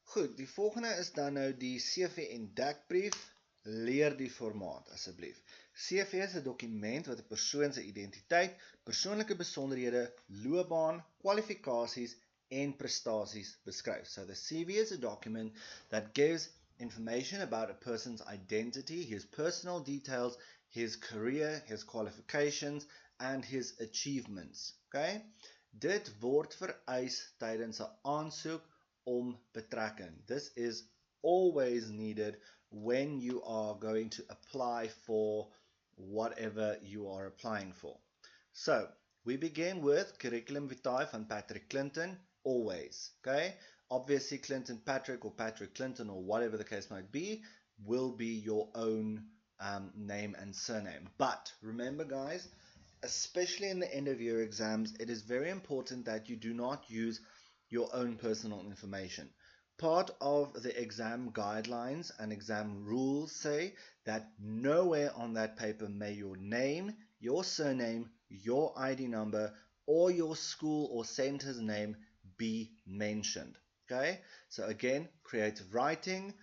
Goed, die volgende is dan nou die CV en Dekbrief. Leer die formaat asseblief. CV is 'n dokument wat 'n persoon se identiteit, persoonlike besonderhede, loopbaan, kwalifikasies en prestasies beskryf. So the CV is a document that gives information about a person's identity, his personal details, his career, his qualifications and his achievements. Okay? Dit word vereis tydens 'n aansoek om betrekking. This is always needed when you are going to apply for whatever you are applying for. So, we begin with curriculum vitae van Patrick Clinton, always, okay? Obviously, Clinton Patrick or Patrick Clinton or whatever the case might be will be your own name and surname. But remember, guys, especially in the end of year exams, it is very important that you do not use your own personal information. Part of the exam guidelines and exam rules say that nowhere on that paper may your name, your surname, your ID number, or your school or center's name be mentioned. Okay? So again, creative writing,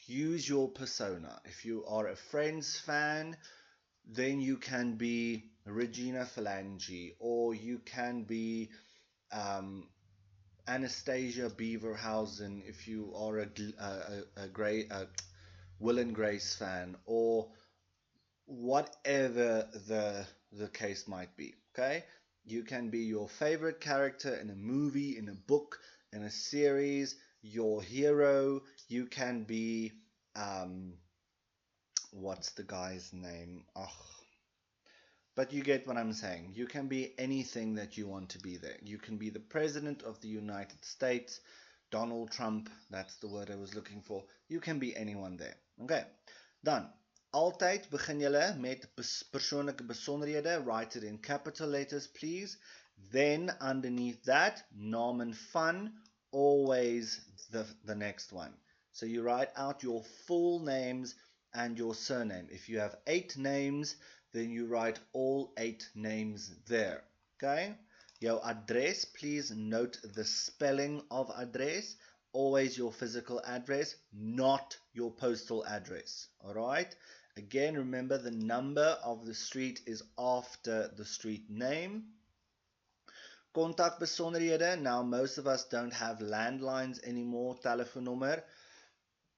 use your persona. If you are a Friends fan, then you can be Regina Phalange, or you can be Anastasia Beaverhausen if you are a Will and Grace fan, or whatever the case might be. Okay, you can be your favorite character in a movie, in a book, in a series, your hero. You can be what's the guy's name? But you get what I'm saying. You can be anything that you want to be there. You can be the President of the United States, Donald Trump, that's the word I was looking for. You can be anyone there. Okay, dan, altyd begin julle met persoonlike besonderhede, write it in capital letters please. Then underneath that, naam en van, always the next one. So you write out your full names and your surname. If you have 8 names, then you write all 8 names there. Okay? Your address, please note the spelling of address. Always your physical address, not your postal address. Alright? Again, remember the number of the street is after the street name. Kontakbesonderhede. Now, most of us don't have landlines anymore, telefoonnummer.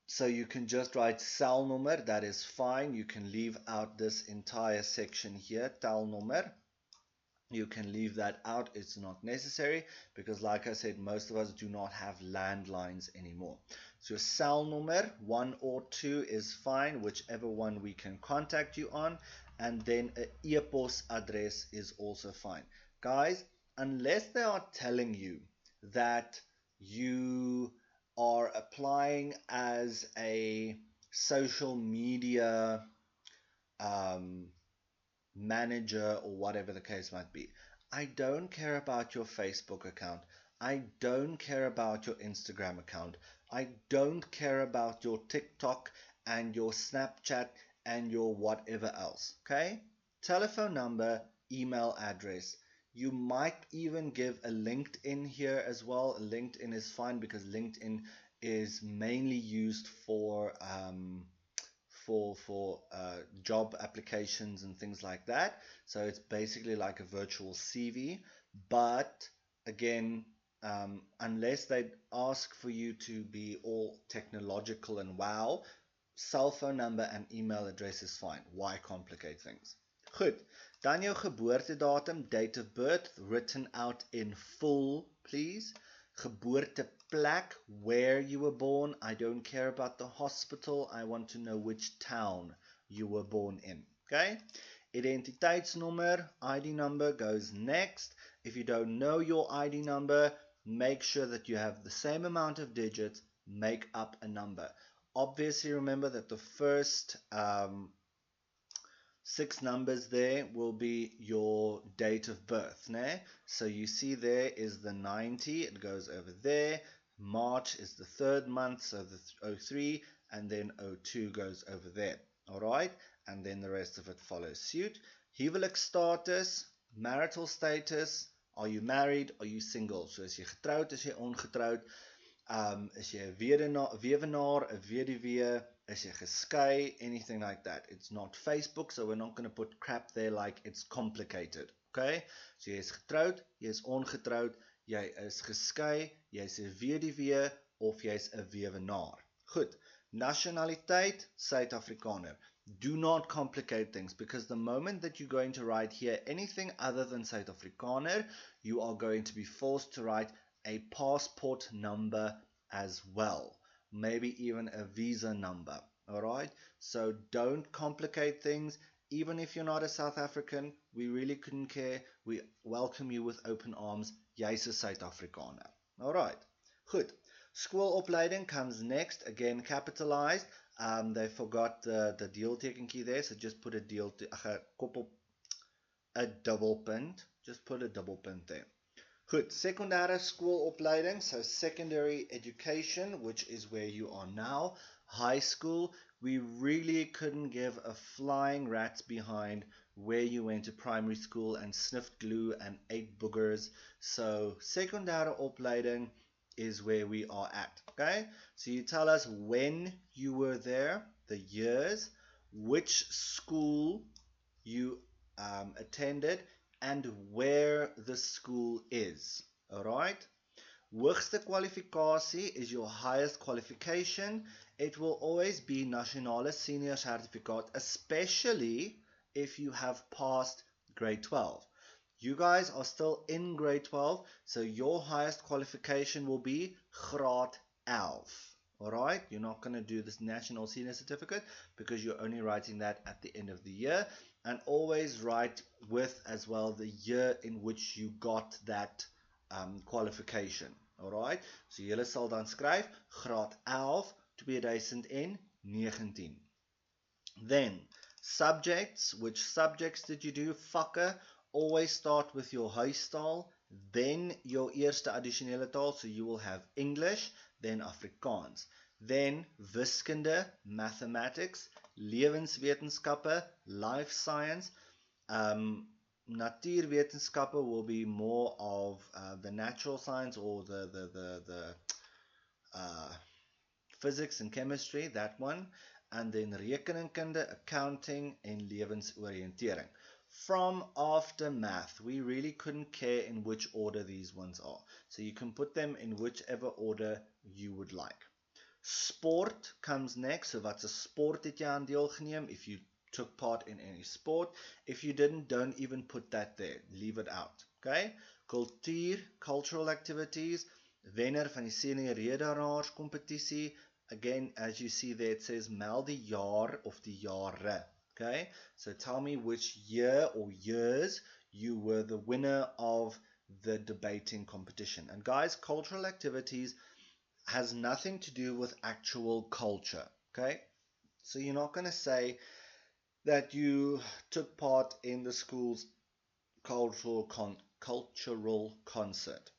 So you can just write celnommer, that is fine. You can leave out this entire section here, telnommer. You can leave that out, it's not necessary, because like I said, most of us do not have landlines anymore. So celnommer, 1 or 2 is fine, whichever one we can contact you on, and then an e-pos address is also fine. Guys, unless they are telling you that you are applying as a social media manager or whatever the case might be. I don't care about your Facebook account. I don't care about your Instagram account. I don't care about your TikTok and your Snapchat and your whatever else. Okay? Telephone number, email address. You might even give a LinkedIn here as well. LinkedIn is fine because LinkedIn is mainly used for job applications and things like that. So it's basically like a virtual CV. But again, unless they ask for you to be all technological and wow, cell phone number and email address is fine. Why complicate things? Goed, dan jou geboortedatum, date of birth, written out in full, please. Geboorteplek, where you were born. I don't care about the hospital. I want to know which town you were born in. Okay? Identiteitsnommer, ID number goes next. If you don't know your ID number, make sure that you have the same amount of digits, make up a number. Obviously, remember that the first 6 numbers there will be your date of birth. Né? So you see there is the 90, it goes over there. March is the 3rd month, so the 03, and then 02 goes over there. Alright, and then the rest of it follows suit. Huwelik status, marital status, are you married, are you single? So is jy getroud, is jy ongetrouwd? Is jy 'n weduwnaar, 'n weduwee, is jy geskei, anything like that. It's not Facebook, so we're not going to put crap there like it's complicated. Okay? So jy is getroud, jy is ongetroud, jy is geskei, jy is 'n weduwee of jy is 'n weduwnaar. Goed. Nationaliteit, Suid-Afrikaner. Do not complicate things, because the moment that you're going to write here anything other than Suid-Afrikaner, you are going to be forced to write a passport number as well. Maybe even a visa number. Alright? So don't complicate things. Even if you're not a South African, we really couldn't care. We welcome you with open arms. Jy's 'n Suid-Afrikaner. Alright. Goed. Skoolopleiding comes next, again capitalized. They forgot the deeltekentjie there, so just put a double punt. Just put a double punt there. Goed, sekondêre skoolopleiding, so secondary education, which is where you are now. High school, we really couldn't give a flying rat's behind where you went to primary school and sniffed glue and ate boogers. So sekondêre opleiding is where we are at. Okay, so you tell us when you were there, the years, which school you attended, and where the school is. Alright? Hoogste kwalifikasie is your highest qualification. It will always be Nasionale Senior Certificate, especially if you have passed grade 12. You guys are still in grade 12, so your highest qualification will be Graad 12. Alright, you're not going to do this National Senior Certificate because you're only writing that at the end of the year. And always write with as well the year in which you got that qualification. Alright, so julle sal dan skryf Graad 11 2019. Then, subjects. Which subjects did you do? Vakke. Always start with your huistaal, then your eerste addisionele taal, so you will have English, then Afrikaans. Then wiskunde, mathematics, lewenswetenskappe, life science. Natuurwetenskappe will be more of the natural science or the physics and chemistry, that one. And then rekeningkunde, accounting, en lewensoriëntering. From after math, we really couldn't care in which order these ones are. So you can put them in whichever order you would like. Sport comes next. So wat's 'n sport het jy aan deelgeneem? If you took part in any sport. If you didn't, don't even put that there. Leave it out. Okay? Kultuur, cultural activities. Wenner van die senior redenaars kompetisie. Again, as you see there, it says meld die jaar of die jare. Okay, so tell me which year or years you were the winner of the debating competition. And guys, cultural activities has nothing to do with actual culture. Okay, so you're not going to say that you took part in the school's cultural concert.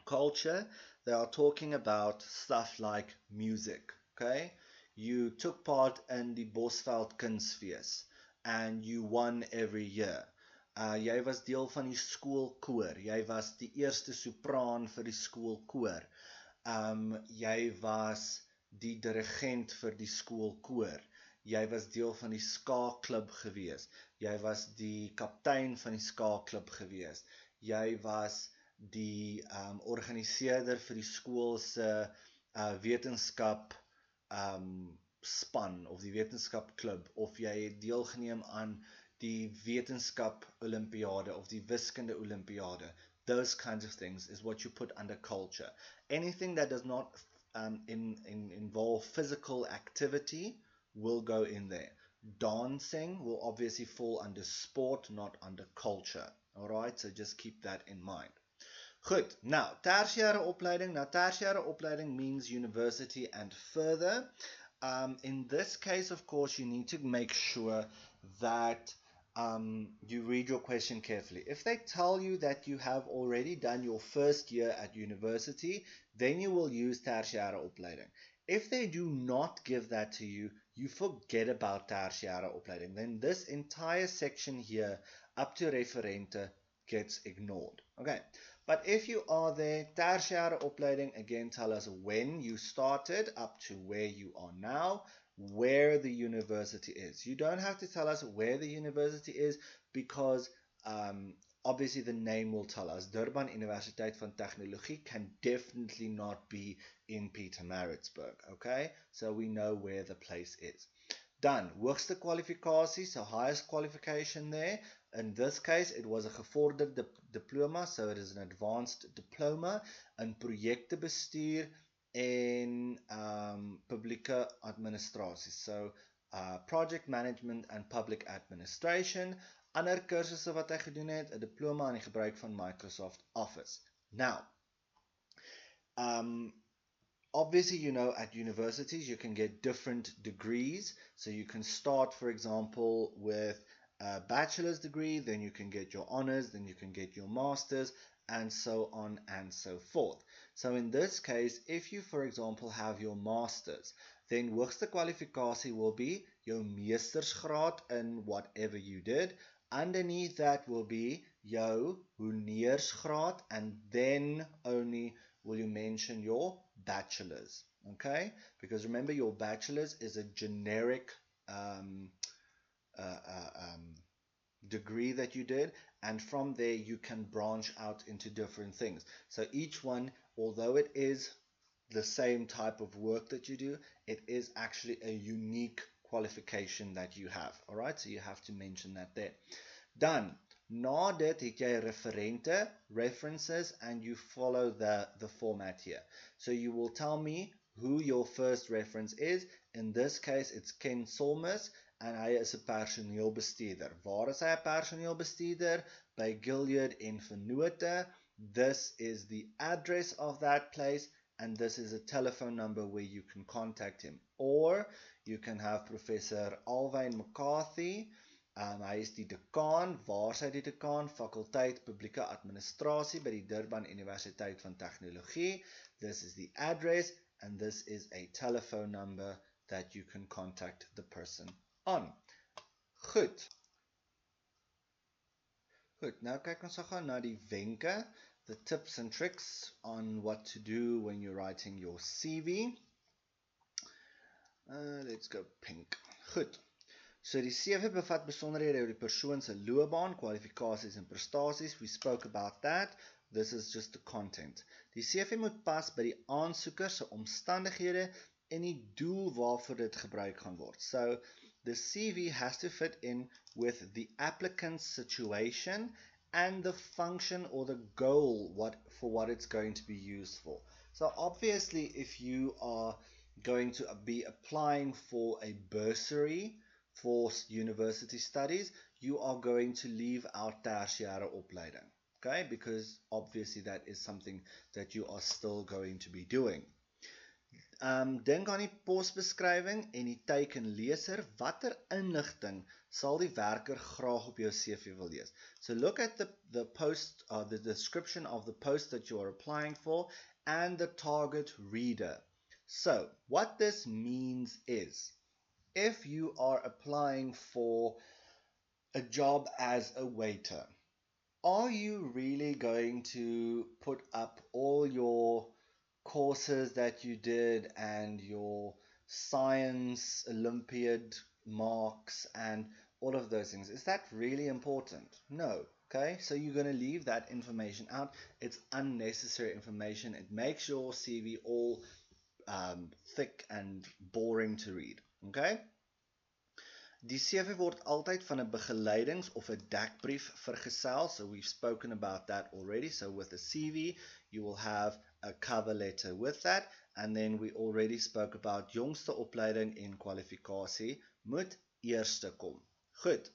Culture, they are talking about stuff like music. Okay, you took part in die Bosveld Kunsfees and you won every year. Jy was deel van die skoolkoor. Jy was die eerste sopraan vir die skoolkoor. Jy was die dirigent vir die skoolkoor. Jy was deel van die skaakklub gewees. Jy was die kaptein van die skaakklub gewees. Jy was die organiseerder vir die skool se wetenskap span of die wetenskapklub, of jy het deelgeneem aan die wetenskap Olympiade of die wiskunde Olympiade. Those kinds of things is what you put under culture. Anything that does not involve physical activity will go in there. Dancing will obviously fall under sport, not under culture. Alright, so just keep that in mind. Goed, now, tertiary opleiding. Now, tertiary opleiding means university and further. In this case, of course, you need to make sure that you read your question carefully. If they tell you that you have already done your first year at university, then you will use tertiary opleiding. If they do not give that to you, you forget about tertiary opleiding. Then this entire section here, up to referente, gets ignored. Okay. But if you are there, tertiaire opleiding, again tell us when you started up to where you are now, where the university is. You don't have to tell us where the university is because obviously the name will tell us. Durban Universiteit van Tegnologie can definitely not be in Pietermaritzburg, okay? So we know where the place is. Dan, hoogste kwalifikasie, so highest qualification there. In this case, it was a gevorderde diploma, so it is an advanced diploma in projektebestuur en publieke administrasie. So project management and public administration. Ander kursusse wat hy gedoen het, 'n diploma in die gebruik van Microsoft Office. Now, obviously, you know, at universities you can get different degrees. So you can start, for example, with a bachelor's degree, then you can get your honors, then you can get your master's, and so on and so forth. So in this case, if you, for example, have your master's, then hoogste kwalifikasie will be your meestersgraad in whatever you did. Underneath that will be your honeursgraad, and then only will you mention your bachelor's, okay? Because remember, your bachelor's is a generic degree that you did, and from there you can branch out into different things. So each one, although it is the same type of work that you do, it is actually a unique qualification that you have. All right, so you have to mention that there. Dan, na dit het jy referente, references, and you follow the format here. So you will tell me who your first reference is. In this case, it's Ken Solmus, en hy is 'n personeelbestuurder. Waar is hy 'n personeelbestuurder? By Gilead en Vennote. This is the address of that place, and this is a telephone number where you can contact him. Or you can have Professor Alwyn McCarthy. Hy is die dekaan. Waar is hy die dekaan? Fakulteit Publieke Administrasie by die Durban Universiteit van Tegnologie. This is the address, and this is a telephone number that you can contact the person on. Goed. Goed, nou kyk ons gou na die wenke, the tips and tricks on what to do when you're writing your CV. Let's go pink. Goed. So die CV bevat besonderhede oor die persoon se loopbaan, kwalifikasies en prestasies. We spoke about that. This is just the content. Die CV moet pas by die aansoeker se omstandighede en die doel waarvoor dit gebruik gaan word. So the CV has to fit in with the applicant's situation and the function or the goal for what it's going to be used for. So obviously, if you are going to be applying for a bursary for university studies, you are going to leave out tertiaire opleiding, okay? Because obviously that is something that you are still going to be doing. Dink aan die posbeskrywing en die teikenleser. Watter inligting sal die werker graag op jou CV wil lees? So look at the post, the description of the post that you are applying for and the target reader. So what this means is, if you are applying for a job as a waiter, are you really going to put up all your courses that you did and your science Olympiad marks and all of those things? Is that really important? No. Okay, so you're going to leave that information out. It's unnecessary information. It makes your CV all thick and boring to read. Okay? Die CV word altyd van 'n begeleidings of 'n dekbrief vergesel. So we've spoken about that already. So with a CV, you will have a cover letter with that, and then we already spoke about jongste opleiding en kwalifikasie moet eerste kom. Goed.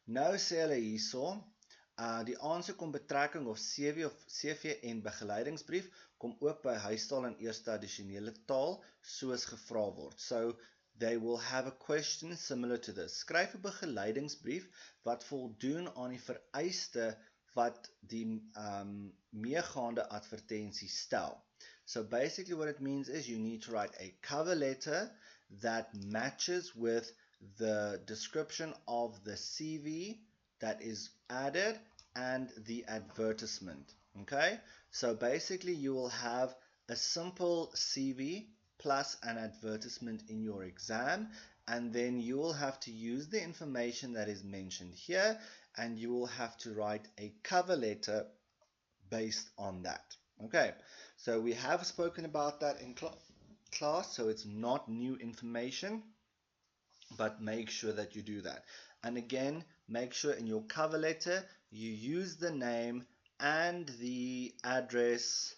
Nou sê hulle hierso, die aansoek om betrekking of CV en begeleidingsbrief kom ook by huistaal en eerste addisionele taal soos gevra word. So they will have a question similar to this. Skryf 'n begeleidingsbrief wat voldoen aan die vereiste wat die meegaande advertensie stel. So basically what it means is you need to write a cover letter that matches with the description of the CV that is added and the advertisement. Okay, so basically you will have a simple CV plus an advertisement in your exam, and then you will have to use the information that is mentioned here, and you will have to write a cover letter based on that. Okay, so we have spoken about that in class, so it's not new information, but make sure that you do that. And again, make sure in your cover letter you use the name and the address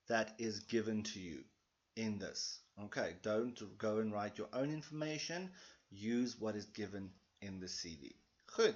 that is given to you in this. Okay, don't go and write your own information. Use what is given in the CV. Goed.